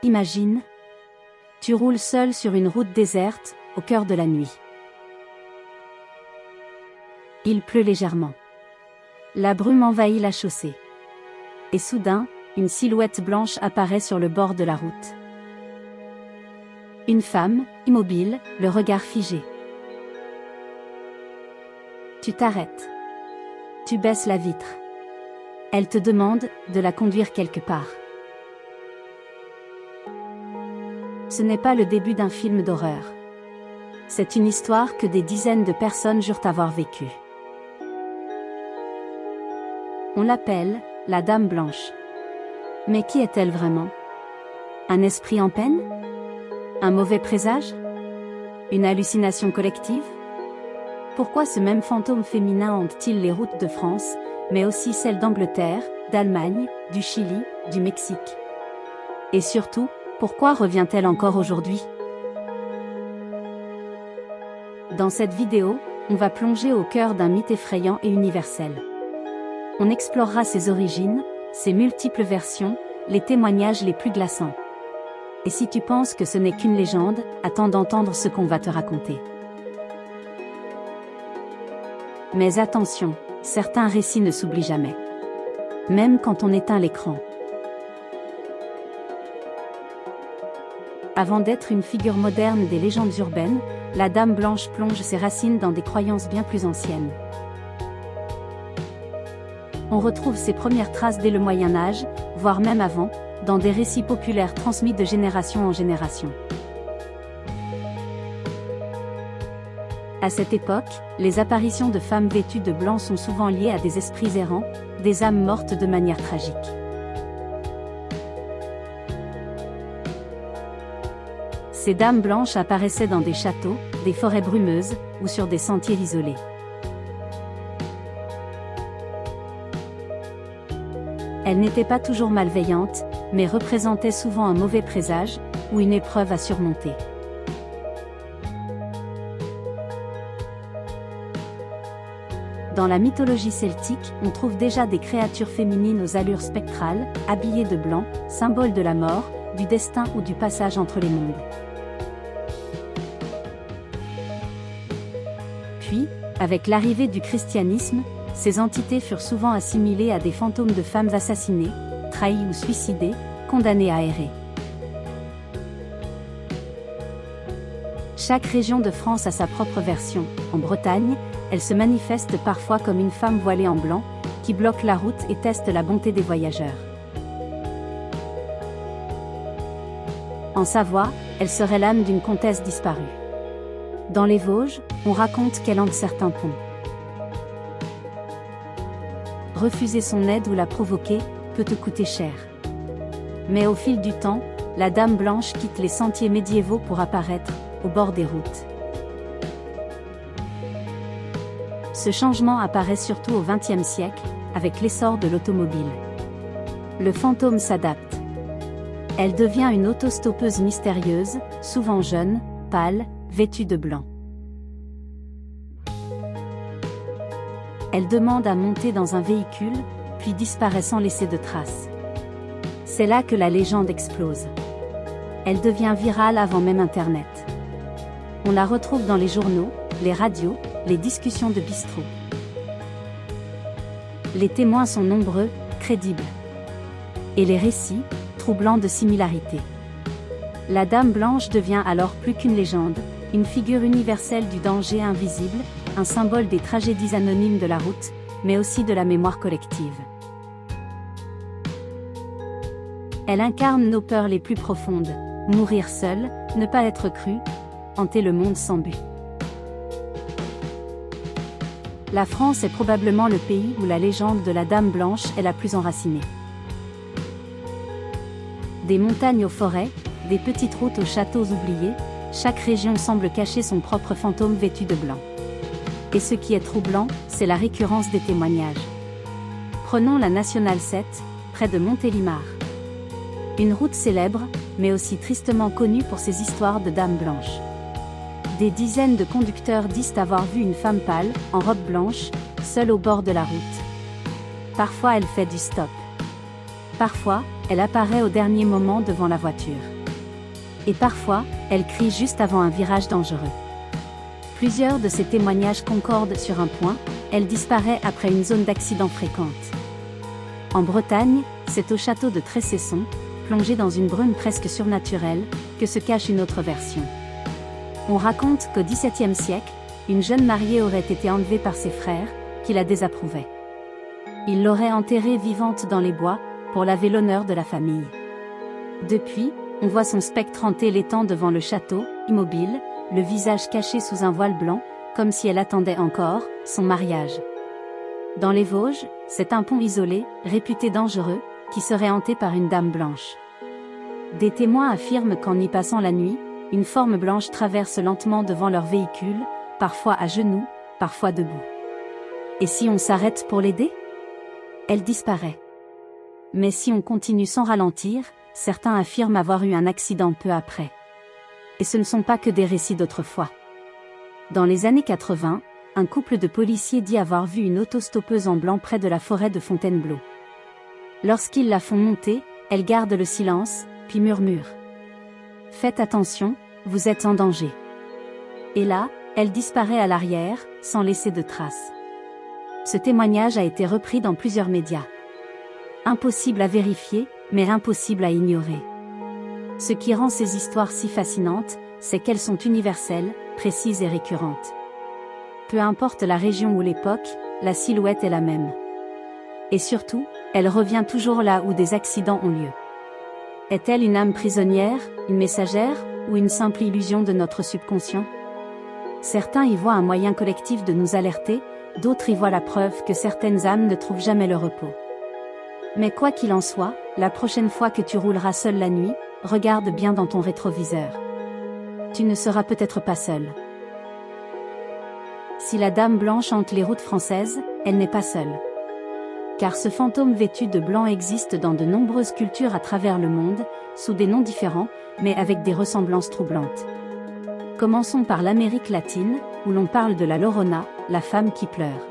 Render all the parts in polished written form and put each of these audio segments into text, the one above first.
Imagine, tu roules seul sur une route déserte, au cœur de la nuit. Il pleut légèrement. La brume envahit la chaussée. Et soudain, une silhouette blanche apparaît sur le bord de la route. Une femme, immobile, le regard figé. Tu t'arrêtes. Tu baisses la vitre. Elle te demande de la conduire quelque part. Ce n'est pas le début d'un film d'horreur. C'est une histoire que des dizaines de personnes jurent avoir vécue. On l'appelle la Dame Blanche. Mais qui est-elle vraiment? Un esprit en peine? Un mauvais présage? Une hallucination collective? Pourquoi ce même fantôme féminin hante-t-il les routes de France, mais aussi celles d'Angleterre, d'Allemagne, du Chili, du Mexique? Et surtout, pourquoi revient-elle encore aujourd'hui? Dans cette vidéo, on va plonger au cœur d'un mythe effrayant et universel. On explorera ses origines, ses multiples versions, les témoignages les plus glaçants. Et si tu penses que ce n'est qu'une légende, attends d'entendre ce qu'on va te raconter. Mais attention, certains récits ne s'oublient jamais. Même quand on éteint l'écran. Avant d'être une figure moderne des légendes urbaines, la Dame Blanche plonge ses racines dans des croyances bien plus anciennes. On retrouve ses premières traces dès le Moyen Âge, voire même avant, dans des récits populaires transmis de génération en génération. À cette époque, les apparitions de femmes vêtues de blanc sont souvent liées à des esprits errants, des âmes mortes de manière tragique. Ces dames blanches apparaissaient dans des châteaux, des forêts brumeuses, ou sur des sentiers isolés. Elles n'étaient pas toujours malveillantes, mais représentaient souvent un mauvais présage, ou une épreuve à surmonter. Dans la mythologie celtique, on trouve déjà des créatures féminines aux allures spectrales, habillées de blanc, symbole de la mort, du destin ou du passage entre les mondes. Puis, avec l'arrivée du christianisme, ces entités furent souvent assimilées à des fantômes de femmes assassinées, trahies ou suicidées, condamnées à errer. Chaque région de France a sa propre version. En Bretagne, elle se manifeste parfois comme une femme voilée en blanc, qui bloque la route et teste la bonté des voyageurs. En Savoie, elle serait l'âme d'une comtesse disparue. Dans les Vosges, on raconte qu'elle hante certains ponts. Refuser son aide ou la provoquer peut te coûter cher. Mais au fil du temps, la Dame Blanche quitte les sentiers médiévaux pour apparaître au bord des routes. Ce changement apparaît surtout au XXe siècle, avec l'essor de l'automobile. Le fantôme s'adapte. Elle devient une autostoppeuse mystérieuse, souvent jeune, pâle, vêtue de blanc. Elle demande à monter dans un véhicule, puis disparaît sans laisser de traces. C'est là que la légende explose. Elle devient virale avant même Internet. On la retrouve dans les journaux, les radios, les discussions de bistrot. Les témoins sont nombreux, crédibles. Et les récits, troublants de similarités. La Dame Blanche devient alors plus qu'une légende, une figure universelle du danger invisible, un symbole des tragédies anonymes de la route, mais aussi de la mémoire collective. Elle incarne nos peurs les plus profondes, mourir seul, ne pas être cru, hanter le monde sans but. La France est probablement le pays où la légende de la Dame Blanche est la plus enracinée. Des montagnes aux forêts, des petites routes aux châteaux oubliés, chaque région semble cacher son propre fantôme vêtu de blanc. Et ce qui est troublant, c'est la récurrence des témoignages. Prenons la Nationale 7, près de Montélimar. Une route célèbre, mais aussi tristement connue pour ses histoires de dames blanches. Des dizaines de conducteurs disent avoir vu une femme pâle, en robe blanche, seule au bord de la route. Parfois elle fait du stop. Parfois, elle apparaît au dernier moment devant la voiture. Et parfois, elle crie juste avant un virage dangereux. Plusieurs de ces témoignages concordent sur un point, elle disparaît après une zone d'accident fréquente. En Bretagne, c'est au château de Trécesson, plongé dans une brume presque surnaturelle, que se cache une autre version. On raconte qu'au XVIIe siècle, une jeune mariée aurait été enlevée par ses frères, qui la désapprouvaient. Ils l'auraient enterrée vivante dans les bois, pour laver l'honneur de la famille. Depuis, on voit son spectre hanter l'étang devant le château, immobile, le visage caché sous un voile blanc, comme si elle attendait encore son mariage. Dans les Vosges, c'est un pont isolé, réputé dangereux, qui serait hanté par une dame blanche. Des témoins affirment qu'en y passant la nuit, une forme blanche traverse lentement devant leur véhicule, parfois à genoux, parfois debout. Et si on s'arrête pour l'aider? Elle disparaît. Mais si on continue sans ralentir, certains affirment avoir eu un accident peu après. Et ce ne sont pas que des récits d'autrefois. Dans les années 80, un couple de policiers dit avoir vu une autostoppeuse en blanc près de la forêt de Fontainebleau. Lorsqu'ils la font monter, elle garde le silence, puis murmure. « Faites attention, vous êtes en danger. » Et là, elle disparaît à l'arrière, sans laisser de traces. Ce témoignage a été repris dans plusieurs médias. Impossible à vérifier, mais impossible à ignorer. Ce qui rend ces histoires si fascinantes, c'est qu'elles sont universelles, précises et récurrentes. Peu importe la région ou l'époque, la silhouette est la même. Et surtout, elle revient toujours là où des accidents ont lieu. Est-elle une âme prisonnière, une messagère, ou une simple illusion de notre subconscient? Certains y voient un moyen collectif de nous alerter, d'autres y voient la preuve que certaines âmes ne trouvent jamais le repos. Mais quoi qu'il en soit, la prochaine fois que tu rouleras seul la nuit, regarde bien dans ton rétroviseur. Tu ne seras peut-être pas seul. Si la dame blanche hante les routes françaises, elle n'est pas seule. Car ce fantôme vêtu de blanc existe dans de nombreuses cultures à travers le monde, sous des noms différents, mais avec des ressemblances troublantes. Commençons par l'Amérique latine, où l'on parle de la Llorona, la femme qui pleure.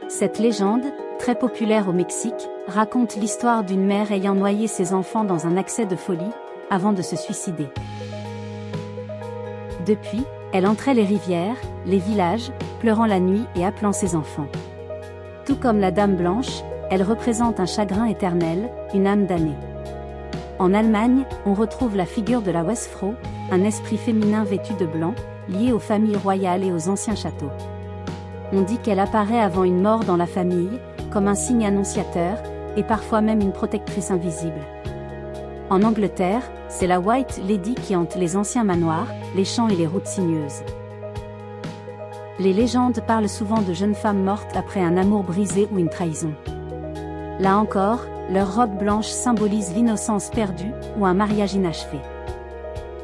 Cette légende, très populaire au Mexique, raconte l'histoire d'une mère ayant noyé ses enfants dans un accès de folie, avant de se suicider. Depuis, elle entrait les rivières, les villages, pleurant la nuit et appelant ses enfants. Tout comme la Dame Blanche, elle représente un chagrin éternel, une âme damnée. En Allemagne, on retrouve la figure de la Wesfrau, un esprit féminin vêtu de blanc, lié aux familles royales et aux anciens châteaux. On dit qu'elle apparaît avant une mort dans la famille, comme un signe annonciateur, et parfois même une protectrice invisible. En Angleterre, c'est la White Lady qui hante les anciens manoirs, les champs et les routes sinueuses. Les légendes parlent souvent de jeunes femmes mortes après un amour brisé ou une trahison. Là encore, leur robe blanche symbolise l'innocence perdue ou un mariage inachevé.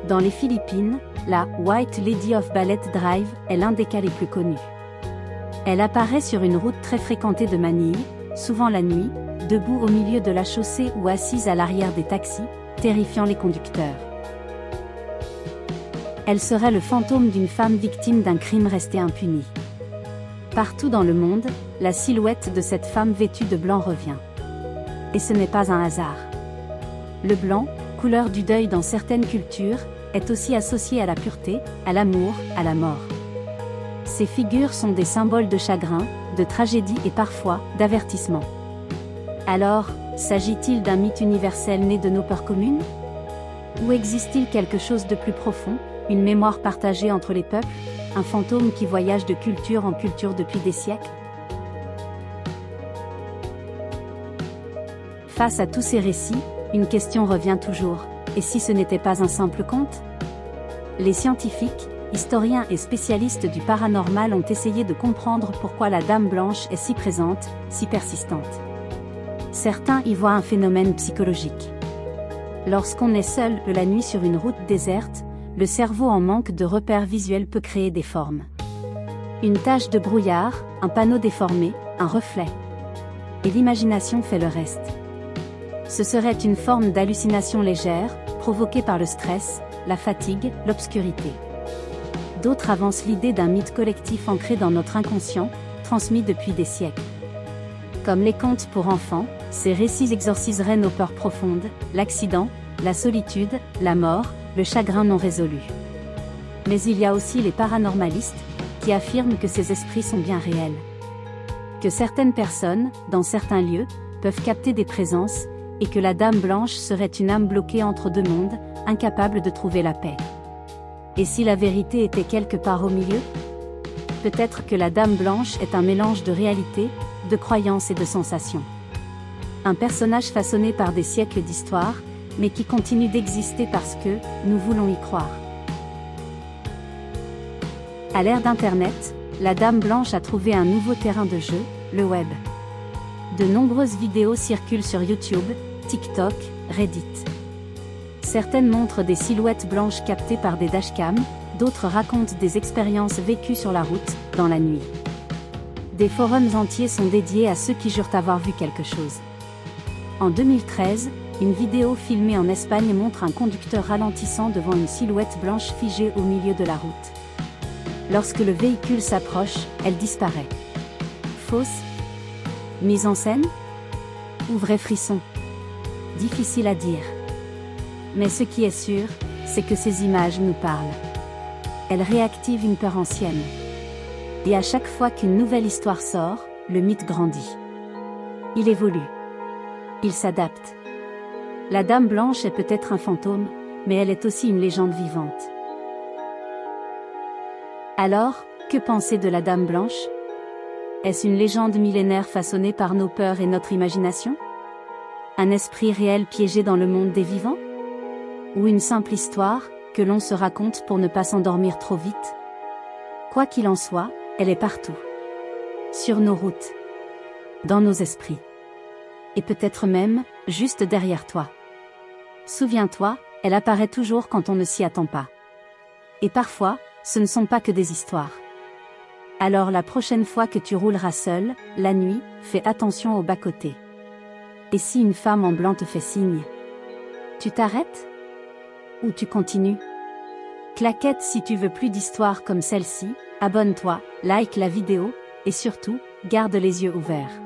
Dans les Philippines, la White Lady of Ballet Drive est l'un des cas les plus connus. Elle apparaît sur une route très fréquentée de Manille, souvent la nuit, debout au milieu de la chaussée ou assise à l'arrière des taxis, terrifiant les conducteurs. Elle serait le fantôme d'une femme victime d'un crime resté impuni. Partout dans le monde, la silhouette de cette femme vêtue de blanc revient. Et ce n'est pas un hasard. Le blanc, couleur du deuil dans certaines cultures, est aussi associé à la pureté, à l'amour, à la mort. Ces figures sont des symboles de chagrin, de tragédie et parfois, d'avertissement. Alors, s'agit-il d'un mythe universel né de nos peurs communes? Ou existe-t-il quelque chose de plus profond, une mémoire partagée entre les peuples, un fantôme qui voyage de culture en culture depuis des siècles? Face à tous ces récits, une question revient toujours, et si ce n'était pas un simple conte? Les scientifiques, historiens et spécialistes du paranormal ont essayé de comprendre pourquoi la Dame Blanche est si présente, si persistante. Certains y voient un phénomène psychologique. Lorsqu'on est seul la nuit sur une route déserte, le cerveau en manque de repères visuels peut créer des formes. Une tache de brouillard, un panneau déformé, un reflet. Et l'imagination fait le reste. Ce serait une forme d'hallucination légère, provoquée par le stress, la fatigue, l'obscurité. D'autres avancent l'idée d'un mythe collectif ancré dans notre inconscient, transmis depuis des siècles. Comme les contes pour enfants, Ces récits exorciseraient nos peurs profondes, l'accident, la solitude, la mort, le chagrin non résolu. Mais il y a aussi les paranormalistes, qui affirment que ces esprits sont bien réels. Que certaines personnes, dans certains lieux, peuvent capter des présences, et que la Dame Blanche serait une âme bloquée entre deux mondes, incapable de trouver la paix. Et si la vérité était quelque part au milieu? Peut-être que la Dame Blanche est un mélange de réalité, de croyances et de sensations. Un personnage façonné par des siècles d'histoire, mais qui continue d'exister parce que nous voulons y croire. À l'ère d'Internet, la Dame Blanche a trouvé un nouveau terrain de jeu, le web. De nombreuses vidéos circulent sur YouTube, TikTok, Reddit. Certaines montrent des silhouettes blanches captées par des dashcams, d'autres racontent des expériences vécues sur la route, dans la nuit. Des forums entiers sont dédiés à ceux qui jurent avoir vu quelque chose. En 2013, une vidéo filmée en Espagne montre un conducteur ralentissant devant une silhouette blanche figée au milieu de la route. Lorsque le véhicule s'approche, elle disparaît. Fausse? Mise en scène? Ou vrai frisson? Difficile à dire. Mais ce qui est sûr, c'est que ces images nous parlent. Elles réactivent une peur ancienne. Et à chaque fois qu'une nouvelle histoire sort, le mythe grandit. Il évolue. Il s'adapte. La Dame Blanche est peut-être un fantôme, mais elle est aussi une légende vivante. Alors, que penser de la Dame Blanche? Est-ce une légende millénaire façonnée par nos peurs et notre imagination? Un esprit réel piégé dans le monde des vivants? Ou une simple histoire, que l'on se raconte pour ne pas s'endormir trop vite? Quoi qu'il en soit, elle est partout. Sur nos routes. Dans nos esprits. Et peut-être même, juste derrière toi. Souviens-toi, elle apparaît toujours quand on ne s'y attend pas. Et parfois, ce ne sont pas que des histoires. Alors la prochaine fois que tu rouleras seul, la nuit, fais attention aux bas-côtés. Et si une femme en blanc te fait signe? Tu t'arrêtes? Ou tu continues? Claquette, si tu veux plus d'histoires comme celle-ci, abonne-toi, like la vidéo, et surtout, garde les yeux ouverts.